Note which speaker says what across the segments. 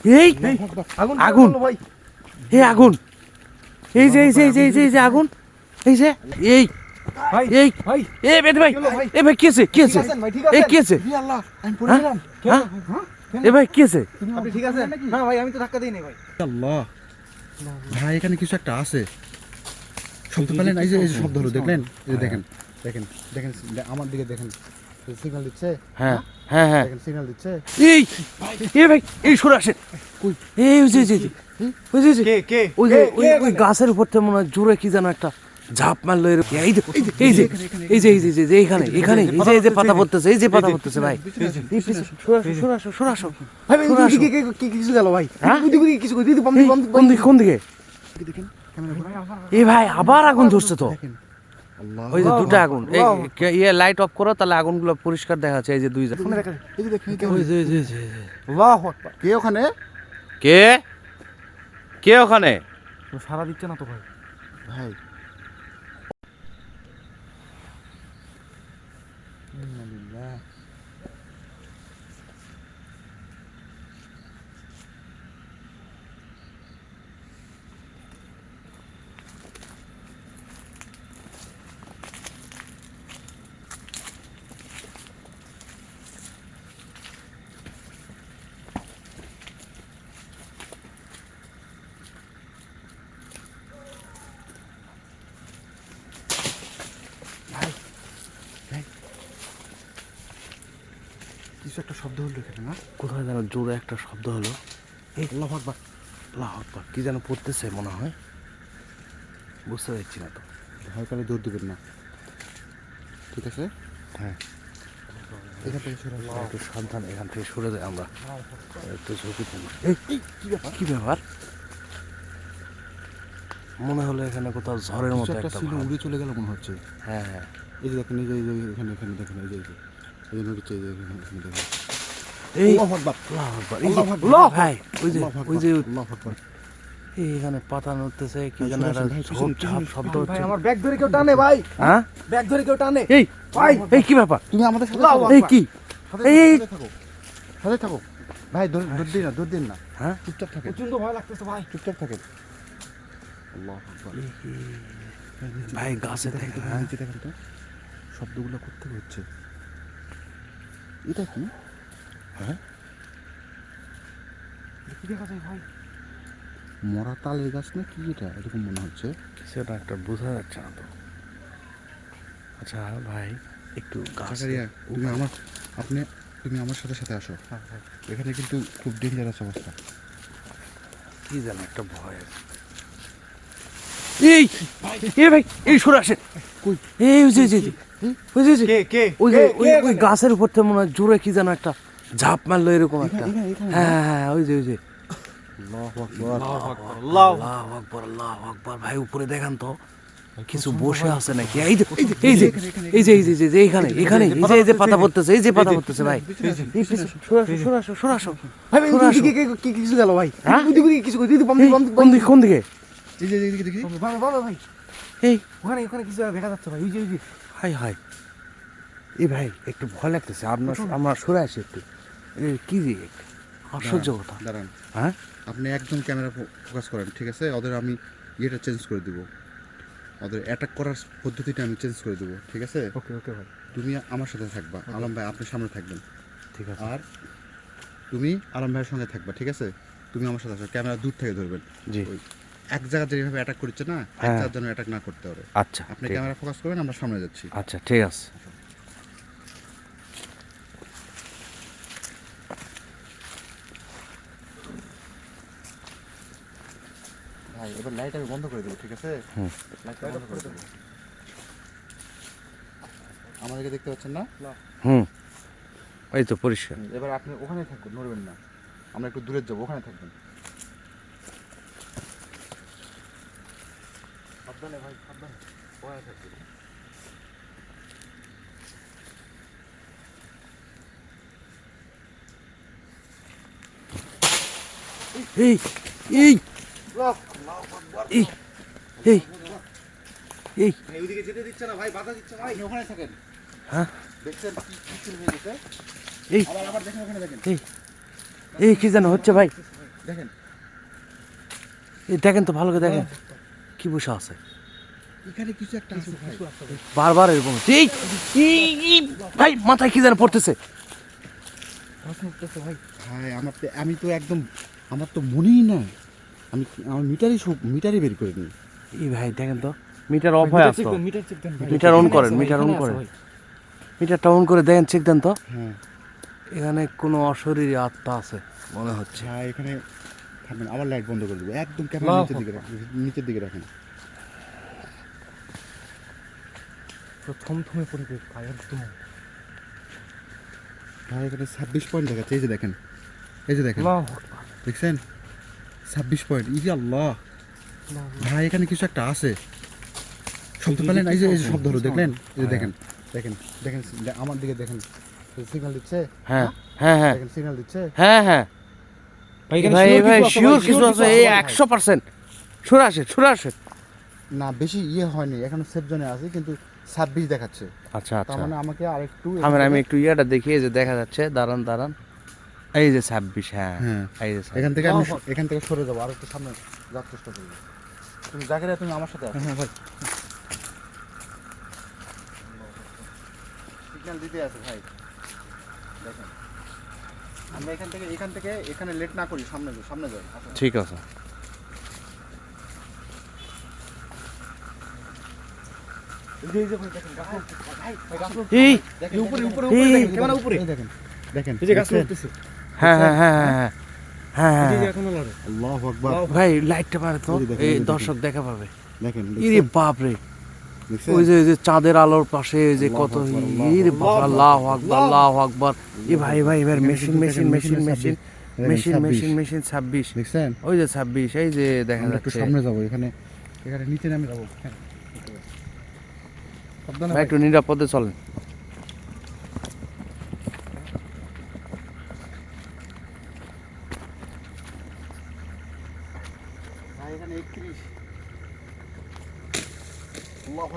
Speaker 1: এই আগুন
Speaker 2: ভাই,
Speaker 1: এই আগুন, এই যে এই যে এই যে এই যে এই যে আগুন, এই যে এই
Speaker 2: ভাই,
Speaker 1: এই
Speaker 2: ভাই,
Speaker 1: এই বেদ ভাই,
Speaker 2: ভাই?
Speaker 1: এই ভাই কি আছে কি আছে,
Speaker 2: ভাই ঠিক
Speaker 1: এই কি আছে,
Speaker 2: ই আল্লাহ, আমি পড়ে
Speaker 1: হ্যাঁ?
Speaker 2: গেলাম।
Speaker 1: হ্যাঁ? এই ভাই কি আছে,
Speaker 2: আপনি ঠিক আছেন? না ভাই, আমি তো ধাক্কা দিই নাই ভাই।
Speaker 3: আল্লাহ ভাই, এখানে কিছু একটা আছে। শব্দ পেলেন? এই যে শব্দ হলো, দেখলেন? এই যে দেখেন দেখেন দেখেন, আমার দিকে দেখেন, সিগন্যাল দিচ্ছে।
Speaker 1: হ্যাঁ হ্যাঁ হ্যাঁ,
Speaker 3: দেখেন সিগন্যাল দিচ্ছে।
Speaker 1: এই এই ভাই, এই সরে আসেন,
Speaker 3: কই?
Speaker 1: এই ওই যে ওই যে ওই যে
Speaker 2: কে কে
Speaker 1: ওই যে ওই গাছের উপর থেকে মনে হয় জোরে কি যেন একটা ঝাঁপ মারলো এরকম। এই যে এই যে এই যে এই যে এই যে এইখানে এখানে এই যে এই যে পাতা পড়তেছে, এই যে পাতা পড়তেছে ভাই, এই পিছে সরে আসো সরে আসো
Speaker 2: ভাই, ভাই,
Speaker 1: সরে আসো।
Speaker 2: কি কি কি কিছু গেল ভাই?
Speaker 1: হ্যাঁ?
Speaker 2: দিদি কিছু কই, দিদি বন্ধ
Speaker 1: এই,
Speaker 2: বন্ধ
Speaker 1: কোন দিকে কোন দিকে,
Speaker 3: দেখেন ক্যামেরা করে।
Speaker 1: এই ভাই আবার আগুন ধরছে তো,
Speaker 3: দেখেন আল্লাহ,
Speaker 1: ওই যে দুটো আগুন, এই ইয়ে লাইট অফ করো তাহলে আগুনগুলো পরিষ্কার দেখা যাচ্ছে, এই যে দুই
Speaker 3: ফোনে দেখেন, এই যে দেখেন
Speaker 1: ওই যে এই যে, এই যে
Speaker 2: আল্লাহু আকবার।
Speaker 3: কে ওখানে?
Speaker 1: কে কে ওখানে,
Speaker 2: সারা দিচ্ছে না তো ভাই।
Speaker 3: ভাই কিছু একটা শব্দ হলো এখানে, না?
Speaker 1: কোথায় যেন জোরে একটা শব্দ হলো, এই আল্লাহু আকবার আল্লাহু আকবার, কি যেন পড়তেছে মনে হয়, বুঝতে পারছি না তো।
Speaker 3: ভয় করে দৌড় দিবেন না, ঠিক আছে?
Speaker 1: হ্যাঁ,
Speaker 3: এখান থেকে সরে আসো।
Speaker 1: একটু সাবধান, এখান থেকে সরে যাই আমরা, একটু ঝুঁকিপূর্ণ। এই কি ব্যাপার, মনে হলো এখানে কোথাও ঝড়ের
Speaker 3: কিছু
Speaker 1: মতো
Speaker 3: একটা
Speaker 1: একটা
Speaker 3: ছিল,
Speaker 1: ভাব।
Speaker 3: উড়ে চলে গেল মনে হচ্ছে।
Speaker 1: হ্যাঁ হ্যাঁ,
Speaker 3: এই যে দেখেন, এই যে এখানে এখানে দেখেন, এই যে এই যে নড়ছে, এই যে এখানে দেখেন।
Speaker 1: এই
Speaker 3: আল্লাহু আকবার,
Speaker 1: আল্লাহু আকবার, এই যে
Speaker 3: আল্লাহু আকবার।
Speaker 1: আল্লাহ ভাই, ওই যে
Speaker 3: আল্লাহু আকবার,
Speaker 1: ওই যে
Speaker 3: আল্লাহু আকবার।
Speaker 1: এই এখানে পাতা নড়তেছে, কি যেন
Speaker 3: সরে
Speaker 1: একটা
Speaker 3: আসুন ভাই,
Speaker 1: ঝোপ
Speaker 3: পিছনে,
Speaker 1: ঝাপ শব্দ
Speaker 2: ভাই,
Speaker 1: হচ্ছে।
Speaker 2: আমার ব্যাগ ধরে কেউ টানে ভাই,
Speaker 1: হ্যাঁ,
Speaker 2: ব্যাগ ধরে কেউ টানে
Speaker 1: এই
Speaker 2: ভাই।
Speaker 1: এই কি ব্যাপার,
Speaker 3: তুমি আমাদের সাথে
Speaker 2: আল্লাহু
Speaker 3: থাকো,
Speaker 1: এই কি,
Speaker 3: সাথে
Speaker 1: এই
Speaker 3: থাকো, সাথে থাকো ভাই, দৌড় দিন না, দৌড় দিন না,
Speaker 1: হ্যাঁ,
Speaker 3: চুপচাপ থাকেন,
Speaker 2: প্রচন্ড ভয় লাগতেছে ভাই।
Speaker 3: চুপচাপ থাকেন। আল্লাহু আকবার।
Speaker 1: ভাই গাছে থেকে, হ্যাঁ
Speaker 3: নিচে দেখেন তো, শব্দগুলো করতে হচ্ছে। এটা কি?
Speaker 1: হ্যাঁ,
Speaker 2: কি দেখা যায় ভাই?
Speaker 3: মরা তালের গাছ না কি এটা, এরকম মনে হচ্ছে।
Speaker 1: সেটা একটা বোঝা যাচ্ছে না তো। আচ্ছা ভাই, একটু গাছ,
Speaker 3: জাকারিয়া, তুমি আমার সাথে সাথে আসো। এখানে কিন্তু খুব ডেঞ্জারাস অবস্থা।
Speaker 1: কি যেন একটা ভয় আছে। এই এই ভাই, এই সরে আসেন,
Speaker 3: কই?
Speaker 1: এই ওই যে ওই যে ওই যে
Speaker 2: কে কে
Speaker 1: ওই যে
Speaker 2: কে
Speaker 1: ওই গাছের উপর থেকে মনে হয় জোরে কি যেন একটা ঝাঁপ মারলো এরকম একটা।
Speaker 3: এখানে
Speaker 1: হ্যাঁ হ্যাঁ হ্যাঁ, ওই যে ওই যে
Speaker 2: আল্লাহু
Speaker 1: আল্লাহু আকবার আল্লাহু আকবার, ভাই উপরে দেখেন তো কিছু বসে আছে নাকি, এই যে এই যে এই যে এই যে এই যে এইখানে এখানে এই যে এই যে পাতা পড়তেছে, এই যে পাতা পড়তেছে ভাই, এই পিছে সরে আসো সরে আসো সরে আসো।
Speaker 2: ভাই, ভাই,
Speaker 1: সরে আসো।
Speaker 2: কি কিছু গেল ভাই?
Speaker 1: হ্যাঁ?
Speaker 2: দিদি কিছু কই, দিদি বন্ধ
Speaker 1: এই,
Speaker 2: বন্ধ
Speaker 1: কোন দিকে কোন দিকে,
Speaker 3: এই যে এইদিকে দেখি।
Speaker 2: ভাই ভাই ভাই,
Speaker 1: এই
Speaker 2: ওখানে ওখানে কিছু দেখা যাচ্ছে ভাই, ওই যে ওই যে
Speaker 1: হাই হাই, এই ভাই একটু ভয় লাগতেছে, আপনার আমরা সরে আসি একটু, এই কি যে আশ্চর্য কথা।
Speaker 3: দাঁড়ান,
Speaker 1: হ্যাঁ
Speaker 3: আপনি একদম ক্যামেরা ফোকাস করেন, ঠিক আছে? ওদের আমি ইয়েটা চেঞ্জ করে দিব, ওদের অ্যাটাক করার পদ্ধতিটা আমি চেঞ্জ করে দেবো, ঠিক আছে?
Speaker 2: ওকে ওকে ভাই,
Speaker 3: তুমি আমার সাথে থাকবা, আলম ভাই আপনি সামনে থাকবেন,
Speaker 1: ঠিক আছে,
Speaker 3: আর তুমি আলম ভাইয়ের সঙ্গে থাকবা, ঠিক আছে? তুমি আমার সাথে আসো, ক্যামেরা দূর থেকে ধরবেন।
Speaker 1: জি
Speaker 3: ওই এক জায়গা যেভাবে অ্যাটাক করছে না, এক
Speaker 1: হ্যাঁ।
Speaker 3: জায়গার জন্য অ্যাটাক না করতে পারে।
Speaker 1: আচ্ছা
Speaker 3: আপনি
Speaker 1: ঠিক-
Speaker 3: ক্যামেরা ফোকাস করবেন, আমরা সামনে যাচ্ছি।
Speaker 1: আচ্ছা ঠিক আছে।
Speaker 3: ভাই এবার লাইট আমি বন্ধ করে দেবো, ঠিক আছে?
Speaker 1: হুম।
Speaker 3: লাইটটা বন্ধ করে দেবো। আমাদেরকে দেখতে পাচ্ছেন না?
Speaker 1: হুম, এই তো পরিষ্কার।
Speaker 3: এবার আপনি ওখানে থাকুন, নড়বেন না, আমরা একটু দূরে যাবো, ওখানে থাকবেন।
Speaker 2: সাবধানে ভাই, সাবধানে, ওখানে থাকবে।
Speaker 1: এই এই এই এই এই
Speaker 3: ওইদিকে যেতে দিচ্ছে না ভাই, বাধা দিচ্ছে ভাই, ওখানে থাকেন।
Speaker 1: হ্যাঁ,
Speaker 3: দেখছেন কি কি শুরু হয়ে গেছে?
Speaker 1: এই
Speaker 3: আবার দেখেন, ওখানে দেখেন।
Speaker 1: এই এই কি যেন হচ্ছে ভাই,
Speaker 3: দেখেন
Speaker 1: এই দেখেন তো ভালো করে দেখেন কি বসে আছে
Speaker 3: এখানে কিছু একটা আছে ভাই।
Speaker 1: বারবার এরকম হচ্ছে। ভাই মাথায় কি যেন পড়তেছে
Speaker 2: ভাই
Speaker 3: ভাই আমি তো একদম আমার তো মনেই না আমি আমার মিটারই বের করে নিই।
Speaker 1: এই ভাই দেখেন তো মিটার অফ হয়ে আসতো
Speaker 2: মিটার চেক দেন ভাই
Speaker 1: মিটার অন করেন মিটার অন করেন মিটারটা অন করে দেখেন চেক দেন তো
Speaker 3: হ্যাঁ
Speaker 1: এখানে কোনো অশরীরী আত্মা আছে মনে হচ্ছে
Speaker 3: ভাই এখানে থাকবেন আবার লাইট বন্ধ করে দেবো একদম ক্যামেরা নিচের দিকে রাখেন
Speaker 2: থমথমে পরিবেশ ভাই একদম
Speaker 3: ভাই এখানে 26 পয়েন্ট দেখাচ্ছে এই যে দেখেন
Speaker 2: আল্লাহু
Speaker 3: দেখছেন 26 পয়েন্ট ই আল্লাহ ভাই এখানে কিছু একটা আছে শব্দ পেলেন এই যে শব্দ হলো দেখলেন এই যে দেখেন আমার দিকে দেখেন সিগন্যাল দিচ্ছে
Speaker 1: হ্যাঁ হ্যাঁ হ্যাঁ
Speaker 3: দেখেন সিগন্যাল দিচ্ছে
Speaker 1: হ্যাঁ হ্যাঁ
Speaker 2: ভাই
Speaker 1: ভাই ভাই শিওর কিছু আছে এই 100% সরে আসে
Speaker 3: না বেশি ইয়ে হয়নি এখন সেফ জোনে আছে কিন্তু 26 দেখাচ্ছে
Speaker 1: আচ্ছা
Speaker 3: তার
Speaker 1: আচ্ছা
Speaker 3: মানে আমাকে আরেকটু
Speaker 1: আমি একটু ইয়েটা দেখি এই যে দেখা যাচ্ছে দাঁড়ান এই যে 26 হ্যাঁ
Speaker 3: হ্যাঁ।
Speaker 1: এই যে
Speaker 3: এখান থেকে সরে যাবো আর একটু সামনে যাওয়ার চেষ্টা করবো তুমি জায়গাটা তুমি আমার সাথে
Speaker 2: হ্যাঁ ভাই
Speaker 3: সিগন্যাল দিতে আছে ভাই দেখেন আমরা এখান থেকে এখানে লেট না করি সামনে যাই আসুন।
Speaker 1: ঠিক আছে
Speaker 2: এই যে ভাই দেখেন গাছ ভাই গাছ
Speaker 1: এই
Speaker 3: দেখেন
Speaker 2: উপরে
Speaker 1: এই,
Speaker 2: দেখেন ক্যামেরা উপরে
Speaker 3: এই দেখেন
Speaker 2: এই যে গাছ
Speaker 3: দেখছেন?
Speaker 2: উঠতেছে
Speaker 1: হ্যাঁ হ্যাঁ হ্যাঁ হ্যাঁ হ্যাঁ
Speaker 2: এই যে
Speaker 1: হ্যাঁ
Speaker 2: এখনো লড়ে
Speaker 3: আল্লাহু আকবার
Speaker 1: ভাই লাইটটা মারে তো
Speaker 3: এই যে দেখেন,
Speaker 1: এই
Speaker 3: এই যে
Speaker 1: দর্শক দেখা পাবে
Speaker 3: দেখেন
Speaker 1: ইরে বাপ রে
Speaker 3: দেখছেন?
Speaker 1: ওই যে চাঁদের আলোর পাশে ওই যে কত ইরে বাপ আল্লাহু আকবার এই ভাই এবার মেশিন 26
Speaker 3: দেখছেন
Speaker 1: ওই যে 26 এই যে দেখা
Speaker 3: আমরা একটু
Speaker 1: যাচ্ছে
Speaker 3: সামনে যাবো এখানে নিচে নামে যাবো হ্যাঁ। সাবধানে
Speaker 1: ভাই একটু নিরাপদে চলেন
Speaker 3: ভাই এখানে 31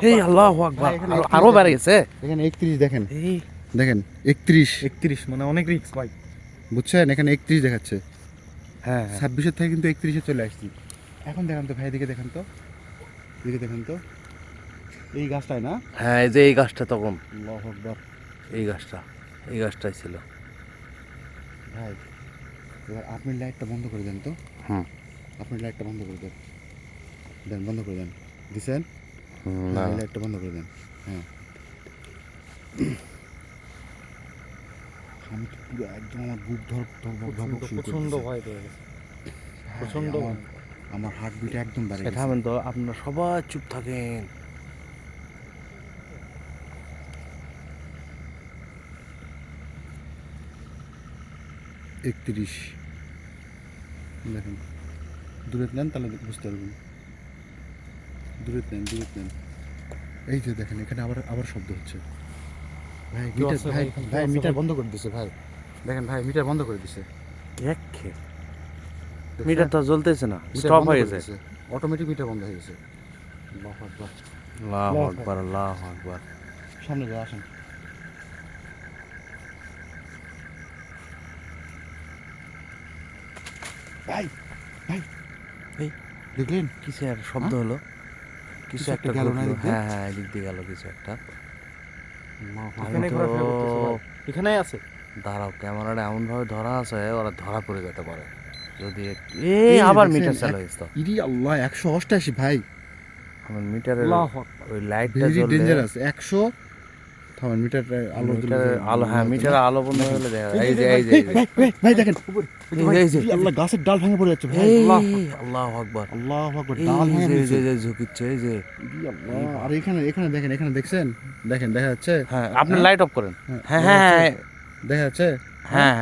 Speaker 1: এই আল্লাহু আকবার
Speaker 3: ভাই, এখানে
Speaker 1: আরো বেড়ে গেছে
Speaker 3: এখানে 31 দেখেন
Speaker 1: এই
Speaker 3: 31
Speaker 2: 31 মানে অনেক রিস্ক ভাই
Speaker 3: বুঝছেন এখানে 31 দেখাচ্ছে
Speaker 1: হ্যাঁ
Speaker 3: 26 থেকে কিন্তু 31 চলে আসছি এখন দেখেন তো ভাই এদিকে দেখেন তো এই গাছটায় না
Speaker 1: হ্যাঁ এই যে এই গাছটা তখন
Speaker 3: আল্লাহু আকবার
Speaker 1: এই গাছটাই ছিল
Speaker 3: ভাই এবার আপনি লাইটটা বন্ধ করে দেন তো
Speaker 1: হুম
Speaker 3: আপনি লাইটটা বন্ধ করে দেন বন্ধ করে দেন দিছেন
Speaker 1: না
Speaker 3: হ্যাঁ, এই লাইটটা বন্ধ করে দেন হ্যাঁ আমি তো পুরো একদম আমার বুক
Speaker 2: প্রচন্ড ভয় পেয়ে গেছে প্রচন্ড
Speaker 3: আমার হার্ট বিট একদম বেড়ে গেছে
Speaker 1: থামেন তো আপনারা সবাই চুপ থাকেন
Speaker 3: একত্রিশ দেখেন দূরে নেন তাহলে বুঝতে পারবেন দূরে নেন এই যে দেখেন এখানে আবার শব্দ হচ্ছে ভাই
Speaker 2: কেউ
Speaker 3: মিটার
Speaker 2: আছে
Speaker 3: ভাই
Speaker 2: ভাই?
Speaker 3: ভাই
Speaker 2: কেউ আছে
Speaker 3: মিটার
Speaker 2: ভাই?
Speaker 3: বন্ধ করে দিছে ভাই দেখেন ভাই মিটার বন্ধ করে দিছে
Speaker 1: মিটার তো জ্বলতেছে না স্টপ হয়ে গেছে
Speaker 3: অটোমেটিক মিটার বন্ধ হয়ে গেছে
Speaker 1: আল্লাহু আকবার
Speaker 3: সামনে যাই আসেন ভাই
Speaker 1: এই
Speaker 3: দেখলেন
Speaker 1: কিছু একটা শব্দ হলো কিছু
Speaker 3: কিছু একটা
Speaker 1: একটা
Speaker 3: গেল না
Speaker 1: ঘটলো।
Speaker 3: এদিক দিয়ে?
Speaker 1: হ্যাঁ এদিক দিয়ে গেল কিছু একটা
Speaker 2: এখানে
Speaker 1: তো-
Speaker 2: ঘোরাফেরা করতেছে ভাই এখানেই আছে
Speaker 1: দাঁড়াও ক্যামেরাটা এমন ভাবে ধরা আছে ওরা ধরা পড়ে যেতে পারে যদি
Speaker 3: এই
Speaker 1: আবার
Speaker 3: দেখছেন,
Speaker 1: মিটার চালু হয়েছে তো
Speaker 3: ইরি আল্লাহ 188 ভাই
Speaker 1: আমার মিটারের
Speaker 2: আল্লাহু আকবার।
Speaker 1: ওই লাইটটা
Speaker 3: ভেরি
Speaker 1: জ্বললে
Speaker 3: ডেঞ্জারাস 100 থামান মিটারটা আলো
Speaker 1: মিটারের আলো হ্যাঁ মিটারের আলো বন্ধ হলে দেখা যায়। এই যে
Speaker 3: ভাই দেখেন
Speaker 1: এই যে
Speaker 3: ইরি আল্লাহ গাছের ডাল ভেঙে পড়ে যাচ্ছে ভাই
Speaker 1: আল্লাহু আকবার
Speaker 3: আল্লাহু আকবার
Speaker 1: এই
Speaker 3: ডাল ভেঙে
Speaker 1: যে
Speaker 3: পড়েছে
Speaker 1: যে ঝুঁকিচ্ছে এই যে
Speaker 3: ইরি আল্লাহ আর এখানে দেখেন এখানে দেখছেন দেখেন দেখা যাচ্ছে
Speaker 1: হ্যাঁ আপনি লাইট অফ করেন হ্যাঁ
Speaker 3: দেখা
Speaker 1: হ্যাঁ
Speaker 3: যাচ্ছে? দেখা যাচ্ছে
Speaker 1: হ্যাঁ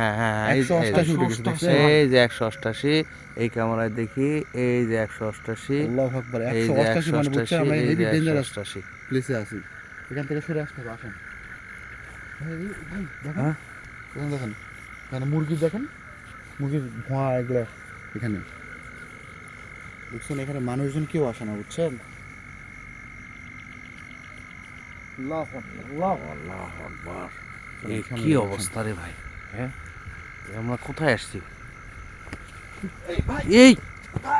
Speaker 1: এই যে-
Speaker 3: 188 উঠে গেছে দেখছেন
Speaker 1: এই যে 188 এই ক্যামেরায় দেখি এই যে 188
Speaker 3: আল্লাহু আকবার
Speaker 1: এই যে
Speaker 3: 188 মানে বুঝছেন
Speaker 1: 188
Speaker 3: আমরা
Speaker 1: এই
Speaker 3: হেভি
Speaker 1: যে
Speaker 3: ডেঞ্জারাস
Speaker 1: 188
Speaker 3: প্লেসে আছি এখান থেকে সরে আসতে হবে আসেন ভাই দেখেন
Speaker 1: হ্যাঁ?
Speaker 3: দেখেন এখানে মুরগি দেখেন মুরগির ধোঁয়া এগুলো এখানে দেখছেন এখানে মানুষজন কেউ আসে না বুঝছেন
Speaker 1: আল্লাহু আকবার এই কি অবস্থা রে ভাই হ্যাঁ আমরা কোথায় আসছি এই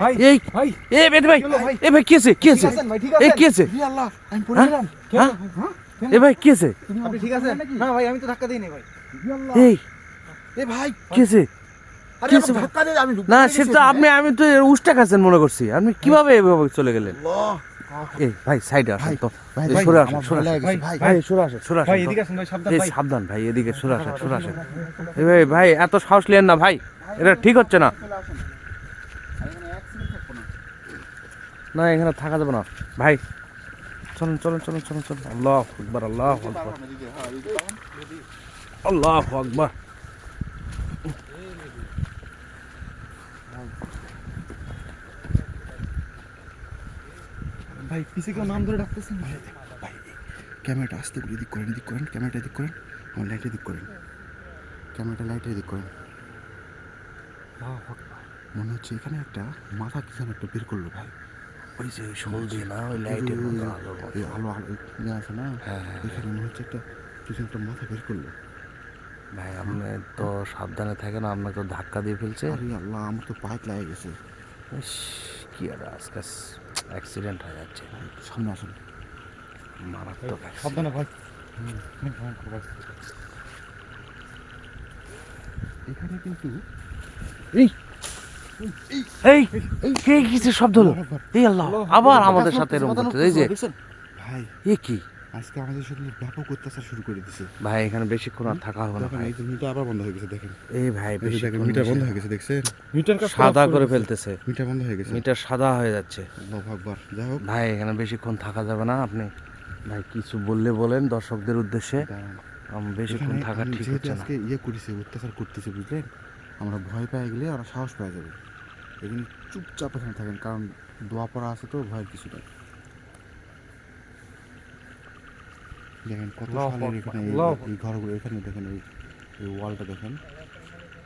Speaker 2: ভাই
Speaker 1: এই
Speaker 2: ভাই
Speaker 1: এই বেদ ভাই এ ভাই কি আছে কি আছে
Speaker 2: ভাই ঠিক
Speaker 1: এই কি আছে
Speaker 3: ই আল্লাহ আমি পড়ে
Speaker 1: হ্যাঁ?
Speaker 3: গেলাম
Speaker 1: হ্যাঁ এ ভাই কি আছে
Speaker 2: আপনি ঠিক আছেন না ভাই আমি তো ধাক্কা দিইনি ভাই
Speaker 3: ই আল্লাহ
Speaker 1: এই
Speaker 3: এ ভাই
Speaker 1: কি আছে
Speaker 3: আরে
Speaker 1: কি
Speaker 3: আমাকে
Speaker 1: আছে ভাই?
Speaker 3: ধাক্কা দিয়ে আমি
Speaker 1: না সেটা আমি তো উষ্টা খাচ্ছেন মনে করছি আপনি কিভাবে এভাবে চলে গেলেন
Speaker 3: আল্লাহ
Speaker 1: এই ভাই সাইডে আসেন তো
Speaker 3: ভাই
Speaker 1: এই
Speaker 3: ভাই
Speaker 1: সরে আসেন
Speaker 3: আমার
Speaker 1: সরে
Speaker 3: ভয়
Speaker 1: আসেন
Speaker 3: লাগে ভাই
Speaker 1: ভাই সরে আসেন সরে
Speaker 2: ভাই
Speaker 1: আসেন
Speaker 2: এদিকে আসেন ভাই সাবধান
Speaker 1: এই
Speaker 2: ভাই
Speaker 1: সাবধান ভাই এদিকে সরে আসেন সরে আসেন এই ভাই ভাই এত সাহস নেন না ভাই এটা ঠিক হচ্ছে না
Speaker 3: চলে আসেন এখানে অ্যাক্সিডেন্ট থাকবো না
Speaker 1: না এখানে থাকা যাবে না ভাই চলুন চলুন চলুন চলুন চলুন আল্লাহ আকবার আল্লাহ আকবার আল্লাহ আকবার
Speaker 3: ভাই পিছে কেউ নাম ধরে ডাকতেছেন ভাই ভাই ক্যামেরাটা আস্তে করে এদিক করেন ক্যামেরাটা এদিক করেন আমার লাইট এদিক করেন ক্যামেরাটা লাইট এদিক করেন মনে হচ্ছে এখানে একটা মাথা কি যেন একটা বের করলো ভাই
Speaker 1: ওই যে শোল দিয়ে না ওই লাইটের মতো আলো
Speaker 3: এই আলো আলো ইয়ে আছে না
Speaker 1: হ্যাঁ, হ্যাঁ,
Speaker 3: এখানে মনে হচ্ছে একটা কিছু একটা মাথা বের করলো
Speaker 1: ভাই আপনি তো সাবধানে থাকেন আপনাকে তো ধাক্কা দিয়ে ফেলছে
Speaker 3: আরে আল্লাহ আমার তো পাইপ লাগে গেছে
Speaker 1: ইস, কি আর আজকে অ্যাক্সিডেন্ট হয়ে যাচ্ছে
Speaker 3: ভাই একটু সামনে আসুন
Speaker 1: মারাত্মক accident।
Speaker 2: সাবধানে ভাই
Speaker 3: এখানে কিন্তু
Speaker 1: এই এই কে কিছু শব্দ হলো এই আল্লাহ আবার আমাদের সাথে এরকম করতে এই যে
Speaker 3: দেখছেন ভাই
Speaker 1: এ কি
Speaker 3: আজকে আমাদের সাথে ব্যাপক অত্যাচার শুরু করে দিছে
Speaker 1: ভাই এখানে বেশিক্ষণ আর থাকা হবে না
Speaker 3: দেখেন
Speaker 1: ভাই
Speaker 3: এই যে মিটার আবার বন্ধ হয়ে গেছে দেখেন
Speaker 1: এই ভাই
Speaker 3: এই যে দেখেন
Speaker 1: বেশিক্ষণ
Speaker 3: মিটার বন্ধ
Speaker 1: বেশি-
Speaker 3: হয়ে গেছে দেখছেন
Speaker 2: মিটার কাজ
Speaker 1: সাদা করে ফেলতেছে
Speaker 3: মিটার বন্ধ হয়ে গেছে
Speaker 1: মিটার সাদা হয়ে যাচ্ছে
Speaker 3: আল্লাহু আকবার যাই হোক
Speaker 1: ভাই এখানে বেশিক্ষণ থাকা যাবে না আপনি ভাই কিছু বললে বলেন দর্শকদের উদ্দেশ্যে
Speaker 3: দাঁড়ান।
Speaker 1: বেশিক্ষণ
Speaker 3: এখানে
Speaker 1: থাকা
Speaker 3: আমি
Speaker 1: ঠিক
Speaker 3: যেহেতু
Speaker 1: হচ্ছে না
Speaker 3: আজকে ইয়ে করেছে অত্যাচার করতেছে বুঝলেন আমরা ভয় পেয়ে গেলে ওরা সাহস পেয়ে যাবে এখানে চুপচাপ এখানে থাকেন কারণ দোয়া পড়া আছে তো ভয়ের কিছু নেই দেখেন কত
Speaker 2: আল্লাহু
Speaker 3: সালের এখানে
Speaker 2: আকবার, আল্লাহু
Speaker 3: এই ঘরগুলো এখানে দেখেন এই ওয়ালটা দেখেন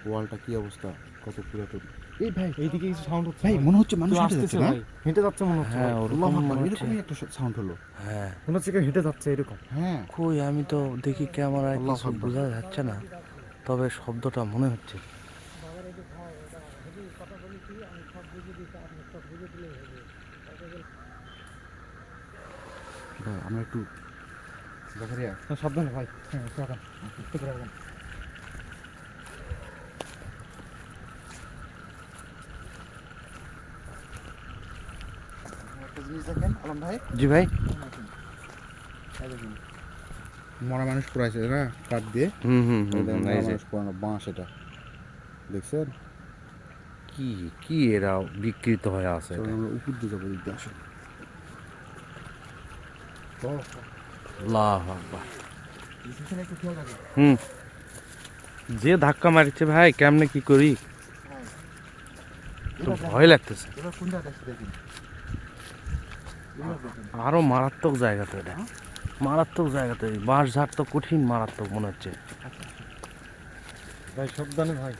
Speaker 3: ওয়ালটা কি অবস্থা কত পুরাতন এই ভাই
Speaker 2: এইদিকে কিছু সাউন্ড হচ্ছে
Speaker 3: ভাই মনে হচ্ছে মানুষ
Speaker 2: কেউ
Speaker 3: হেঁটে
Speaker 2: আসতেছে
Speaker 3: যাচ্ছে না
Speaker 2: ভাই হেঁটে যাচ্ছে মনে হচ্ছে
Speaker 1: হ্যাঁ
Speaker 2: ভাই।
Speaker 1: ওরকম
Speaker 3: আল্লাহু
Speaker 1: মনে
Speaker 3: আকবার,
Speaker 1: হচ্ছে।
Speaker 3: এরকমই একটা সাউন্ড হলো
Speaker 1: হ্যাঁ
Speaker 2: মনে হচ্ছে কেউ হেঁটে যাচ্ছে এরকম
Speaker 3: হ্যাঁ
Speaker 1: কই আমি তো দেখি ক্যামেরায়
Speaker 3: আল্লাহু
Speaker 1: কিছু
Speaker 3: আকবার।
Speaker 1: বোঝা যাচ্ছে না তবে শব্দটা মনে হচ্ছে
Speaker 3: ভাই আমরা একটু জাকারিয়া
Speaker 2: সাবধানে ভাই হ্যাঁ রাখেন একটু করে রাখেন
Speaker 3: একটা জিনিস দেখেন আলম ভাই
Speaker 1: জি ভাই
Speaker 3: মরা মানুষ পুরাইছে না কাঠ দিয়ে
Speaker 1: হুম হুম হুম
Speaker 3: দেখেন,
Speaker 1: হুম,
Speaker 3: মরা
Speaker 1: এই যে
Speaker 3: মানুষ পুরানো বাঁশ এটা দেখছেন
Speaker 1: কি কি এরা বিকৃত হয়ে আছে
Speaker 3: চলুন
Speaker 1: এটা?
Speaker 3: আমরা উপর দিয়ে যাবো দিতে আসুন
Speaker 1: আল্লাহু আকবার
Speaker 3: এখানে একটু খেয়াল রাখবেন
Speaker 1: হুম যে ধাক্কা মারছে ভাই কেমনে কি করি তো ভয় লাগতেছে
Speaker 3: এবার কোন জায়গায় আছে দেখেন
Speaker 1: আরো মারাত্মক জায়গা তো এটা মারাত্মক জায়গা তো এই বাঁশ ঝাড় তো কঠিন মারাত্মক মনে হচ্ছে
Speaker 2: ভাই সাবধানে ভাই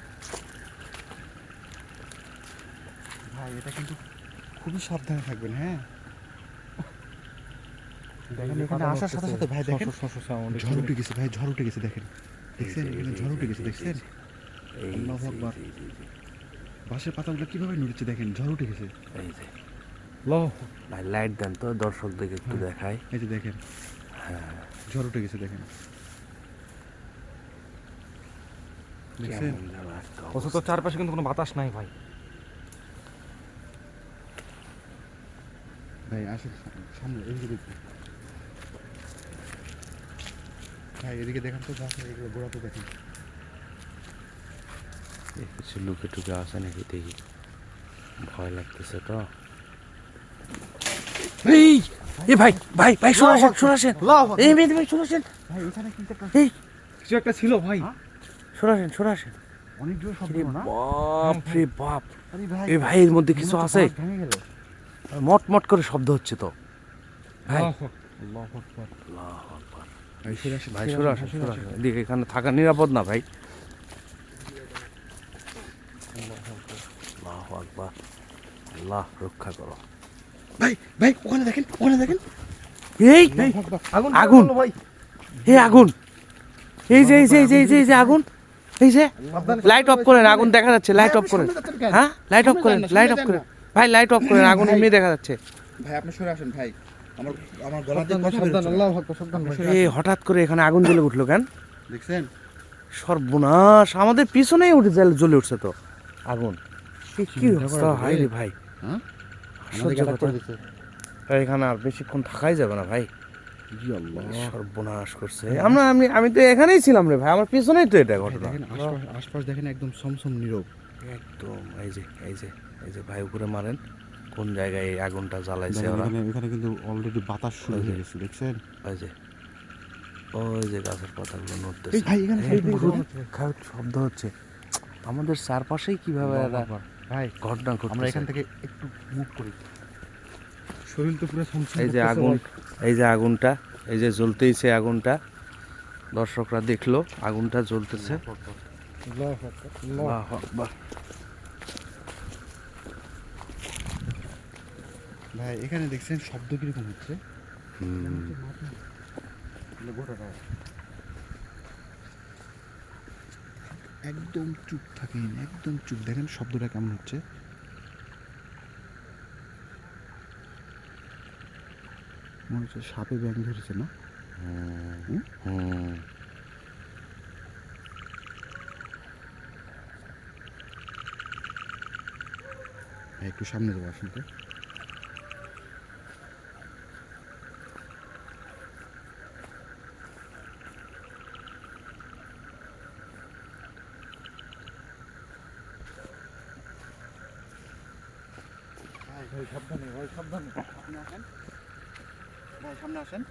Speaker 3: ভাই এটা কিন্তু খুবই সাবধানে থাকবেন হ্যাঁ দেখেন এখানে আসার সাথে সাথে ভাই দেখেন ঝড় উঠে গেছে ভাই ঝড় উঠে গেছে দেখেন দেখছেন এখানে ঝড় উঠে গেছে দেখছেন
Speaker 1: এই
Speaker 3: আল্লাহু
Speaker 1: যে,
Speaker 3: আকবার।
Speaker 1: এই যে, এই যে,
Speaker 3: বাঁশের পাতাগুলো কিভাবে নড়ছে দেখেন ঝড় উঠে গেছে
Speaker 1: এই যে
Speaker 2: লো
Speaker 1: ভাই লাইট দেন তো দর্শকদেরকে একটু দেখাই
Speaker 3: এই যে দেখেন ঝড় উঠে গেছে দেখেন দেখছেন
Speaker 1: কেমন যেন একটা
Speaker 2: অথচ তো চারপাশে কিন্তু কোনো বাতাস নাই ভাই
Speaker 3: ভাই আসেন সামনে এদিকে দেখুন ভাই এদিকে দেখেন তো গাছ এগুলো গোড়াতে দেখেন
Speaker 1: এই কিছু লুকে টুকে আছে নাকি দেখি ভয় লাগতেছে তো এই এ ভাই ভাই ভাই শোনাছেন শোনাছেন এই মেয়ে ভাই শোনাছেন
Speaker 3: ভাই এখানে কিন্তু একটা
Speaker 1: এই
Speaker 2: কিছু একটা ছিল ভাই
Speaker 1: শোনাছেন শোনাছেন
Speaker 3: অনেক জোর শব্দ
Speaker 1: রে
Speaker 3: হলো না
Speaker 1: বাপ রে বাপ
Speaker 3: আরে ভাই
Speaker 1: এই ভাই এর মধ্যে কিছু
Speaker 3: মনে
Speaker 1: আছে
Speaker 3: হচ্ছে গাছ ভেঙে গেল
Speaker 1: মট মট করে শব্দ হচ্ছে তো ভাই
Speaker 3: আল্লাহু আকবার
Speaker 1: আল্লাহু আকবার
Speaker 3: ভাই সরে আসেন
Speaker 1: ভাই সরে আসেন সরে আসেন এদিকে এখানে থাকা নিরাপদ না ভাই আল্লাহু আকবার আল্লাহ রক্ষা করো
Speaker 3: ভাই ভাই ওখানে দেখেন
Speaker 1: এই
Speaker 2: আগুন
Speaker 1: আগুন।
Speaker 2: ভাই
Speaker 1: এই আগুন এই যে এই যে এই যে এই যে এই যে আগুন এই যে লাইট অফ করেন, আগুন দেখা যাচ্ছে, লাইট অফ করেন। হ্যাঁ লাইট অফ করেন, লাইট অফ করেন ভাই, লাইট অফ করেন, আগুন এমনি দেখা যাচ্ছে।
Speaker 3: ভাই আপনি সরে আসেন ভাই, আমার আমার গলা দিয়ে কথা বের হচ্ছে।
Speaker 2: আল্লাহু আকবার, সাবধান ভাই।
Speaker 1: এই হঠাৎ করে এখানে আগুন জ্বলে উঠলো কেন?
Speaker 3: দেখছেন?
Speaker 1: সর্বনাশ, আমাদের পিছনেই উঠে জ্বলে উঠছে তো আগুন। কি অবস্থা, হাই রে ভাই,
Speaker 3: হ্যাঁ
Speaker 1: সহ্য কথা। এখানে আর বেশিক্ষণ থাকাই যাবে না ভাই,
Speaker 3: জি আল্লাহ।
Speaker 1: সর্বনাশ করছে। আমি তো এখানেই ছিলাম রে ভাই, আমার পিছনেই তো এটা ঘটনা।
Speaker 3: দেখেন আশপাশ দেখেন একদম সমসম নীরব।
Speaker 1: একদম এই যে ভাই উপরে মারেন, কোন জায়গায় এই আগুনটা জ্বালাইছে ওরা।
Speaker 3: এখানে কিন্তু অলরেডি বাতাস শুরু হয়ে গেছে, দেখছেন?
Speaker 1: ওই যে গাছের পাতাগুলো নড়তেছে,
Speaker 3: এই ভাই এখানে
Speaker 1: এই খাট শব্দ হচ্ছে। আমাদের চারপাশেই কিভাবে এরা
Speaker 3: ভাই
Speaker 1: ঘটনা
Speaker 3: আমরা
Speaker 1: ঘটছে।
Speaker 3: এখান থেকে একটু মুভ করি, শরীর তো পুরো সমসম।
Speaker 1: এই যে আগুন, এই যে আগুনটা, এই যে জ্বলতেইছে আগুনটা, দর্শকরা দেখলো আগুনটা জ্বলতেছে।
Speaker 2: আল্লাহু আকবার, আল্লাহু
Speaker 1: আল্লাহু আকবার।
Speaker 3: ভাই এখানে দেখছেন শব্দ কিরকম হচ্ছে? একদম চুপ থাকেন, একদম চুপ, দেখেন শব্দটা কেমন হচ্ছে। মনে হচ্ছে সাপে ব্যাং ধরেছে না? ভাই একটু সামনে যাবো আসেন তো।
Speaker 2: ভাই, সাবধানে ভাই, সাবধানে।
Speaker 3: সামনে আসেন ভাই, সামনে আসেন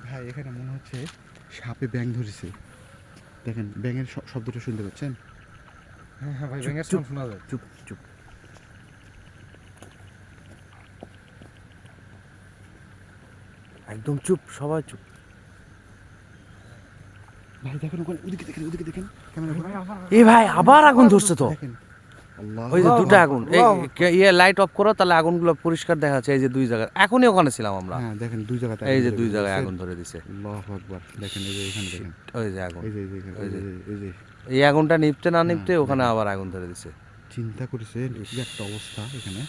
Speaker 3: ভাই। এখানে মনে হচ্ছে সাপে ব্যাং ধরেছে, দেখেন ব্যাঙের শব্দটা শুনতে পাচ্ছেন?
Speaker 2: হ্যাঁ হ্যাঁ ভাই, ব্যাঙের সাউন্ড শোনা যায়।
Speaker 1: চুপ চুপ, একদম চুপ, সবাই চুপ।
Speaker 3: ভাই দেখেন ওখানে, ওদিকে দেখেন, ওদিকে দেখেন ক্যামেরা।
Speaker 1: এই ভাই আবার আগুন ধরছে তো,
Speaker 3: দেখেন আল্লাহ,
Speaker 1: ওই যে দুটো আগুন। ইয়ে লাইট অফ করো, তাহলে আগুনগুলো পরিষ্কার দেখা যাচ্ছে। এই যে দুই জায়গায়, এখনই ওখানে ছিলাম আমরা।
Speaker 3: হ্যাঁ দেখেন দুই জায়গাতে
Speaker 1: এই যে দুই জায়গায় আগুন ধরে দিছে।
Speaker 3: আল্লাহু আকবার। দেখেন এই যে এখানে দেখেন,
Speaker 1: ওই যে আগুন,
Speaker 3: এই যে এই যে এই যে
Speaker 1: এই আগুনটা নিপতে না নিপতে ওখানে আবার আগুন ধরে দিছে।
Speaker 3: চিন্তা করেছেন কি একটা অবস্থা এখানে।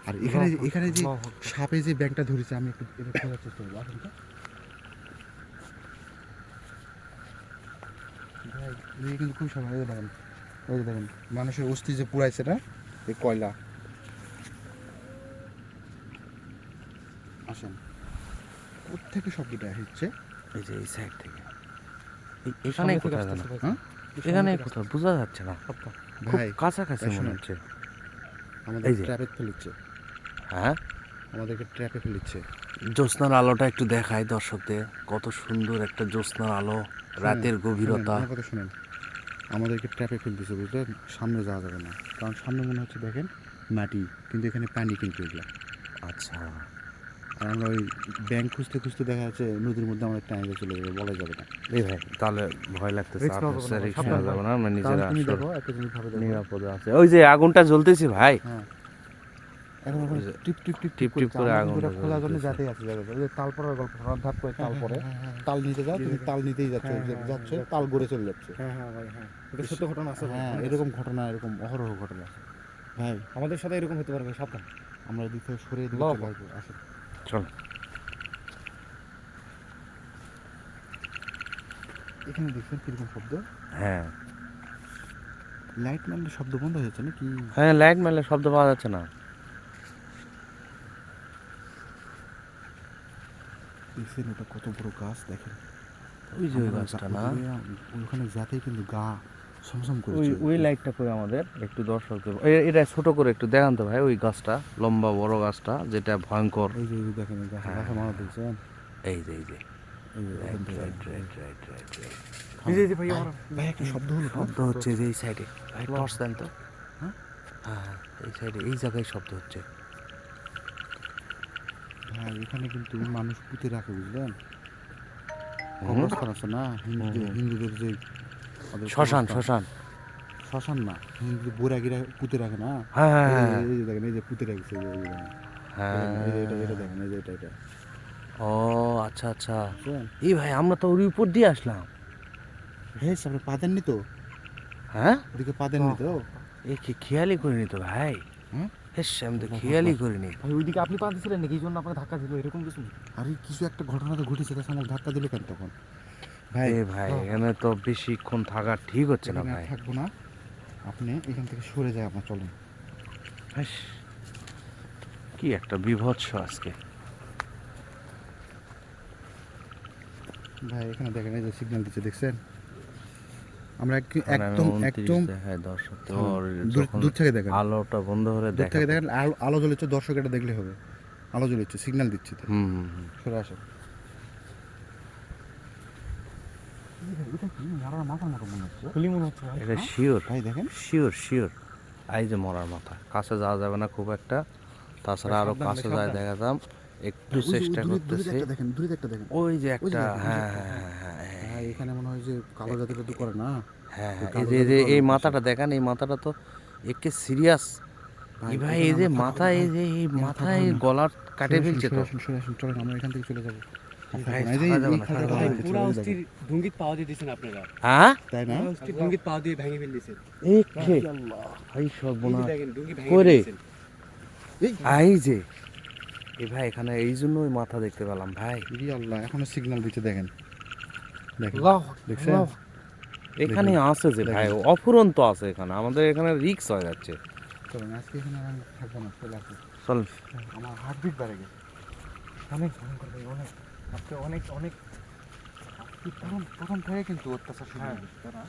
Speaker 3: আর এখানে এখানে যে সাপে যে ব্যাংকটা ধরেছে, আমি একটু এটা খোঁজার চেষ্টা করবো, আসেন তো ভাই। এই কিন্তু খুব সময়, এই যে দেখেন, এই যে দেখেন মানুষের অস্থি যে পুড়াইছে না, এই কয়লা। আসেন, কোত্থেকে শব্দটা হচ্ছে?
Speaker 1: এই যে এই সাইড থেকে, এখানে কোথায় জানো?
Speaker 3: হ্যাঁ
Speaker 1: এখানে কোথাও বোঝা যাচ্ছে না, খুব
Speaker 3: ভাই
Speaker 1: কাছাকাছি
Speaker 3: ভাই
Speaker 1: মনে
Speaker 3: শোনেন,
Speaker 1: হচ্ছে।
Speaker 3: আমাদের
Speaker 1: এই যে।
Speaker 3: ট্র্যাপে ফেলিচ্ছে,
Speaker 1: হ্যাঁ,
Speaker 3: আমাদেরকে ট্র্যাপে ফেলিচ্ছে।
Speaker 1: জ্যোৎস্নার আলোটা একটু দেখায় দর্শকদের, কত সুন্দর একটা জ্যোৎস্নার আলো, রাতের গভীরতা।
Speaker 3: আমার কথা শুনেন, আমাদেরকে ট্র্যাপে ফেল দিচ্ছে, বুঝলেন? সামনে যাওয়া যাবে না, কারণ সামনে মনে হচ্ছে দেখেন মাটি, কিন্তু এখানে পানি কিন্তু এগুলো।
Speaker 1: আচ্ছা,
Speaker 3: আর আমরা ওই ব্যাংক খুঁজতে খুঁজতে দেখা যাচ্ছে নদীর মধ্যে আমাদের টাইম চলে যাবে, বলা যাবে না।
Speaker 1: এই ভাই তাহলে ভয় লাগতেছে,
Speaker 2: Risk নেওয়া যাবে না,
Speaker 1: রিস্ক
Speaker 2: সাবধান
Speaker 1: নেওয়া যাবে না, আমরা নিজেরা
Speaker 3: তুমি
Speaker 1: আসলে
Speaker 3: দেখো একটা জিনিস ভাবে দেখো।
Speaker 1: নিরাপদে আছে। ওই যে আগুনটা জ্বলতেছে ভাই,
Speaker 3: হ্যাঁ এখন ওখানে
Speaker 1: ওই যে
Speaker 3: টিপ টিপ টিপ
Speaker 1: টিপ টিপ করে আগুন
Speaker 3: খোঁজার জন্য
Speaker 1: জ্বলতেছে।
Speaker 3: যাতেই আছে যাবে, ওই যে তাল পড়ার গল্প, ধাপ করে তাল পড়ে, তাল নিতে যাও, তুমি তাল নিতেই যাচ্ছ, যাচ্ছে তাল গড়ে চলে যাচ্ছে।
Speaker 2: হ্যাঁ হ্যাঁ ভাই, হ্যাঁ, এটা সত্য ঘটনা আছে ভাই।
Speaker 3: হ্যাঁ এরকম ঘটনা, এরকম অহরহ ঘটনা আছে ভাই।
Speaker 2: আমাদের সাথে এরকম হতে পারে ভাই, সাবধান।
Speaker 3: আমরা এদিক থেকে সরে এদিকে
Speaker 2: আল্লাহু
Speaker 3: চলে আসবো, আসেন।
Speaker 1: চল,
Speaker 3: এখানে দেখছেন কিরকম শব্দ?
Speaker 1: হ্যাঁ
Speaker 3: লাইট মারলে শব্দ বন্ধ হয়ে যাচ্ছে নাকি?
Speaker 1: হ্যাঁ, লাইট মারলে শব্দ পাওয়া যাচ্ছে না।
Speaker 3: দেখছেন ওটা কত বড় গাছ, দেখেন
Speaker 1: ওই যে ওই গাছটা না,
Speaker 3: ওখানে যাতেই কিন্তু গা সমসম
Speaker 1: ওই
Speaker 3: করেছে।
Speaker 1: ওই লাইটটা করে আমাদের একটু দর্শকদের এটা ছোট করে একটু দেখান তো ভাই, ওই গাছটা, লম্বা বড় গাছটা যেটা ভয়ঙ্কর।
Speaker 3: এই যে দেখেন এই গাছে, গাছে মারা দেখছেন?
Speaker 1: এই যে এই যে
Speaker 3: এই যে
Speaker 1: রাইট
Speaker 3: এখান থেকে।
Speaker 1: Right right right right right
Speaker 2: এই যে ভাই, আমার
Speaker 3: ভাই একটা শব্দ হলো,
Speaker 1: শব্দ হচ্ছে যে এই সাইডে, ভাই টর্চ দেন তো। হ্যাঁ হ্যাঁ, এই সাইডে এই জায়গায় শব্দ হচ্ছে।
Speaker 3: ভাই এখানে কিন্তু মানুষ পুঁতে রাখে, বুঝলেন? কবরস্থান আছে না হিন্দুদের যে ওদের
Speaker 1: শ্মশান,
Speaker 3: কবরস্থান।
Speaker 1: শ্মশান।
Speaker 3: শ্মশান না, হিন্দুদের বৈরাগীরা পুঁতে রাখে না।
Speaker 1: হ্যাঁ হ্যাঁ
Speaker 3: এই যে-
Speaker 1: হ্যাঁ
Speaker 3: এই যে দেখেন, এই যে পুঁতে রাখছে, এই যে দেখেন,
Speaker 1: হ্যাঁ,
Speaker 3: এই যে এটা দেখেন, এই যে এটা
Speaker 1: ও ও আচ্ছা আচ্ছা এই ভাই আমরা তো ওর উপর দিয়ে আসলাম।
Speaker 3: হ্যাঁ আপনি পা দেননি তো,
Speaker 1: হ্যাঁ
Speaker 3: ওদিকে পা দেননি তো।
Speaker 1: এ কি খেয়ালই করিনি তো ভাই।
Speaker 3: হুম?
Speaker 1: হেস আমি তো খেয়ালই করিনি।
Speaker 2: ভাই ওইদিকে আপনি পা দিছিলেন নাকি এই জন্য আপনাকে ধাক্কা দিল এরকম কিছু?
Speaker 3: আরে কিছু একটা ঘটনা তো ঘটেছে, তাছাড়া আমাকে ধাক্কা দিল কেন তখন? ভাই
Speaker 1: এ ভাই এখানে তো বেশিক্ষণ থাকা ঠিক হচ্ছে না
Speaker 3: এখানে আর
Speaker 1: ভাই।
Speaker 3: থাকবো না, আপনি এখান থেকে সরে যায় আপনার, চলেন।
Speaker 1: হেস, কি একটা বিভৎস আজকে।
Speaker 3: ভাই এখানে দেখেন এই যে সিগন্যাল দিচ্ছে, দেখছেন? আমরা
Speaker 1: মানে আমি
Speaker 3: একদম
Speaker 1: 29
Speaker 3: একদম
Speaker 1: দেখায় দর্শক তো
Speaker 3: দূর-
Speaker 1: যখন
Speaker 3: দূর থেকে দেখেন,
Speaker 1: আলোটা বন্ধ হলে
Speaker 3: দূর থেকে
Speaker 1: দেখা।
Speaker 3: দেখেন আলো জ্বলেছে, দর্শক এটা দেখলে হবে। আলো জ্বলেছে, সিগন্যাল দিচ্ছে তো।
Speaker 1: হুম হুম, হুম।
Speaker 3: সরে আসেন। মাথার মতো মনে হচ্ছে।
Speaker 2: খুলি মনে হচ্ছে ভাই।
Speaker 1: এটা শিওর
Speaker 3: ভাই দেখেন,
Speaker 1: শিওর শিওর। এই যে মরার মাথা, কাছে যাওয়া যাবে না খুব একটা, তাছাড়া আরো
Speaker 2: সাবধান,
Speaker 1: কাছে
Speaker 2: সাবধান।
Speaker 1: যায় দেখাতাম, একটু
Speaker 3: ওই যে
Speaker 1: চেষ্টা
Speaker 3: দূরে
Speaker 1: করতেছি।
Speaker 3: একটা দেখেন, দূরে একটা দেখেন।
Speaker 1: ওই যে
Speaker 3: ওই যে
Speaker 1: একটা,
Speaker 3: দেখেন, ওই যে
Speaker 1: হ্যাঁ
Speaker 3: একটা,
Speaker 1: হ্যাঁ হ্যাঁ হ্যাঁ,
Speaker 3: ভাই এখানে মনে হয় যে কালো জাদুটা তো করে না।
Speaker 1: হ্যাঁ হ্যাঁ,
Speaker 3: কালো
Speaker 1: এই যে
Speaker 3: জাদুটা
Speaker 1: এই
Speaker 3: অনেক
Speaker 1: মাথাটা দেখেন, এই মাথাটা তো একে সিরিয়াস। এই ভাই এই যে মাথা, এই যে এই মাথা এই গলার কাটে ফেলছে তো।
Speaker 3: সরে আসুন, চলেন আমরা এখান থেকে চলে যাবো।
Speaker 1: ভাই,
Speaker 3: এই যে
Speaker 1: থাকা যাবে
Speaker 3: এই
Speaker 1: না,
Speaker 3: খালটা
Speaker 1: থাকা
Speaker 3: কথা
Speaker 1: যাবে না।
Speaker 3: বলছি,
Speaker 2: পুরা
Speaker 3: ওই
Speaker 2: অস্থির
Speaker 3: দেখেন।
Speaker 2: ঢুঙ্গিত পাওয়া দিয়ে দিয়েছেন আপনারা।
Speaker 1: হ্যাঁ
Speaker 3: তাই না?
Speaker 2: পুরা অস্থির ঢুঙ্গিত পাওয়া দিয়ে ভেঙে ফেলছেন।
Speaker 1: এই খে ভাই
Speaker 2: এই
Speaker 1: সর্বনাশ।
Speaker 2: যে দেখেন ঢুঙ্গি ভেঙে
Speaker 1: করে?
Speaker 2: ফেলছেন।
Speaker 1: এই যে এই ভাই এখানে এই জন্য ওই মাথা দেখতে পেলাম ভাই।
Speaker 3: ই আল্লাহ, এখনো সিগন্যাল দিচ্ছে, দেখেন দেখেন,
Speaker 2: আল্লাহ,
Speaker 3: দেখছেন?
Speaker 2: আল্লাহ।
Speaker 1: এখানে আছে যে ভাই,
Speaker 3: দেখেন।
Speaker 1: অফুরন্ত আছে এখানে, আমাদের এখানে রিক্স হয়ে যাচ্ছে।
Speaker 3: চলেন আজকে এখানে আর আমি থাকবো না, চলে আসুন।
Speaker 1: চল
Speaker 3: আমার হার্টবিট বেড়ে গেছে।
Speaker 2: অনেক ভয়ঙ্কর ভাই, অনেক। আজকে অনেক অনেক।
Speaker 3: প্রথম থেকে কিন্তু অত্যাচার শুরু
Speaker 2: হ্যাঁ।
Speaker 3: হয়ে গেছে, তাই না?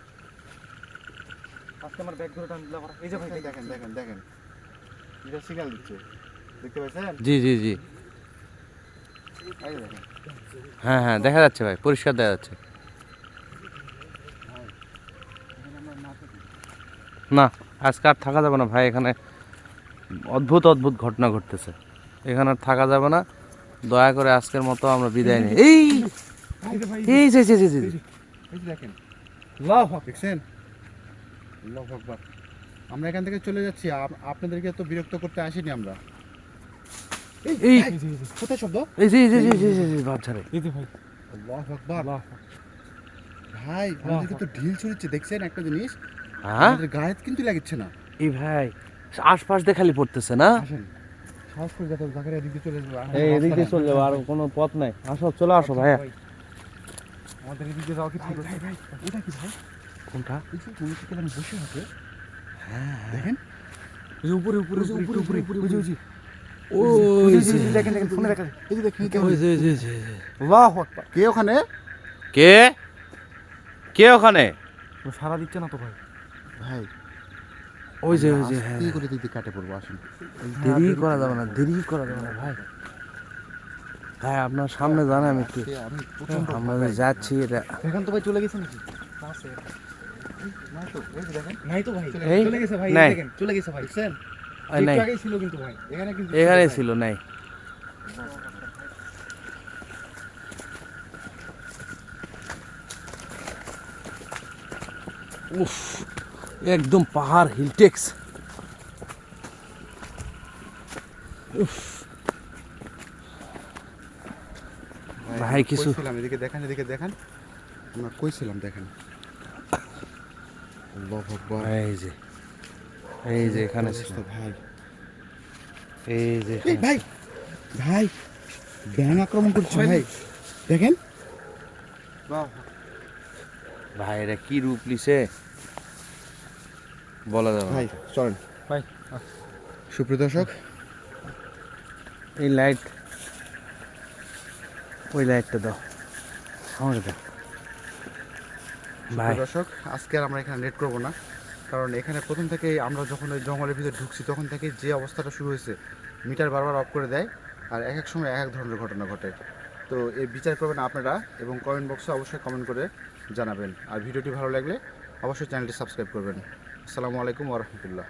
Speaker 2: আজকে আমার ব্যাগ ধরে টান দিল আবার। এই যে ভাই
Speaker 3: দেখেন দেখেন দেখেন, এটা সিগন্যাল দিচ্ছে, দেখতে পাচ্ছেন?
Speaker 1: জি জি জি,
Speaker 3: এই যে দেখেন,
Speaker 1: হ্যাঁ হ্যাঁ দেখা যাচ্ছে ভাই, পরিষ্কার দেখা যাচ্ছে।
Speaker 3: এখানে আমরা না থাকি।
Speaker 1: না আজকে আর থাকা যাবে না ভাই, এখানে অদ্ভুত অদ্ভুত ঘটনা ঘটতেছে, এখানে আর থাকা যাবে না। দয়া করে আজকের মতো আমরা বিদায় নিই। এই
Speaker 2: এই যে ভাই,
Speaker 1: এই যে যে যে যে
Speaker 3: এই যে দেখেন,
Speaker 2: আল্লাহ
Speaker 3: দেখছেন? আল্লাহু আকবার। আমরা এখান থেকে চলে যাচ্ছি, আপনাদেরকে তো বিরক্ত করতে আসিনি আমরা।
Speaker 1: এই
Speaker 2: এই যে
Speaker 3: কোথায় শব্দ?
Speaker 1: এই যে যে যে যে যে বাচ্চা রে।
Speaker 2: এই যে ভাই,
Speaker 3: আল্লাহু আকবার।
Speaker 2: আল্লাহ।
Speaker 3: ভাই আমাদেরকে তো ঢিল ছড়িচ্ছে, দেখছেন একটা জিনিস?
Speaker 1: হ্যাঁ
Speaker 3: আমাদের গায়ে কিন্তু লাগছে না।
Speaker 1: এই ভাই আশপাশ দিয়ে খালি পড়তেছে না।
Speaker 3: আসেন, সাহস করে যাতে জাকারিয়া এদিকে চলে যাবো।
Speaker 1: এই এদিকে চলে যাবো, আর কোনো পথ নাই। আসো চলে আসো ভাইয়া।
Speaker 2: ভাই, আমাদের এদিকে যাওয়া কি ঠিক আছে? ভাই,
Speaker 3: ওটা কি ভাই?
Speaker 1: কোনটা?
Speaker 3: এই যে মনে হচ্ছে কেমন বসে আছে,
Speaker 1: হ্যাঁ
Speaker 3: দেখেন।
Speaker 2: ওই যে উপরে উপরে উপরে উপরে উপরে ওই যে ওই যে
Speaker 1: ওই যে
Speaker 2: দেখেন দেখেন ফোনে দেখা যায়।
Speaker 3: এই যে দেখেন,
Speaker 1: ওই যে যে যে যে।
Speaker 2: আল্লাহু আকবার।
Speaker 3: কে ওখানে?
Speaker 1: কে কে ওখানে?
Speaker 2: সারা দিচ্ছে না তো ভাই।
Speaker 3: ভাই
Speaker 1: ওই যে ওই যে, হ্যাঁ
Speaker 3: কি করে দিদি কাটে পড়বো, আসুন।
Speaker 1: দেরি করা যাবে না, দেরি করা যাবে না ভাই। ভাই আপনার সামনে জানা আমি একটু,
Speaker 3: আমি প্রচন্ড
Speaker 1: আমরা যে যাচ্ছি এটা।
Speaker 2: দেখেন তো ভাই চলে গেছে নাকি?
Speaker 3: না তো, এই যে দেখেন,
Speaker 2: নাই তো ভাই,
Speaker 1: এই,
Speaker 2: চলে গেছে ভাই,
Speaker 1: নাই।
Speaker 2: দেখেন চলে গেছে ভাই।
Speaker 3: দেখছেন?
Speaker 1: এই নাই,
Speaker 2: একটু আগেই ছিল কিন্তু ভাই।
Speaker 3: এখানে কিন্তু
Speaker 1: এখানে ছিল নাই। উফ একদম পাহাড় হিলটেক্স। ভাই কিছু
Speaker 3: কইছিলাম, এদিকে দেখেন, এদিকে দেখেন, আমরা কইছিলাম, দেখেন। আল্লাহু আকবার।
Speaker 1: এই যে এখানে ছিল,
Speaker 3: অবস্থা ভাই,
Speaker 1: এই যে
Speaker 3: এই
Speaker 1: এখানে
Speaker 3: ভাই, ভাই ব্যাং আক্রমণ করছে ভাই, দেখেন।
Speaker 1: ভাই এটা কি রূপ লিছে বলা যাবে না।
Speaker 3: ভাই চলেন
Speaker 2: ভাই
Speaker 3: সুপ্রিয় দর্শক,
Speaker 1: এই লাইট, ওই লাইটটা দাও আমাকে দাও ভাই।
Speaker 3: সুপ্রিয় দর্শক, আজকে আর আমরা এখানে নেট করবো না, কারণ এখানে প্রথম থেকেই আমরা যখন ওই জঙ্গলের ভিতরে ঢুকছি তখন থেকে যে অবস্থাটা শুরু হয়েছে, মিটার বারবার অফ করে দেয়, আর এক এক সময় এক এক ধরনের ঘটনা ঘটে। তো এর বিচার করবেন আপনারা, এবং কমেন্ট বক্সে অবশ্যই কমেন্ট করে জানাবেন। আর ভিডিওটি ভালো লাগলে অবশ্যই চ্যানেলটি সাবস্ক্রাইব করবেন। আসসালামু আলাইকুম ওয়া রাহমাতুল্লাহ।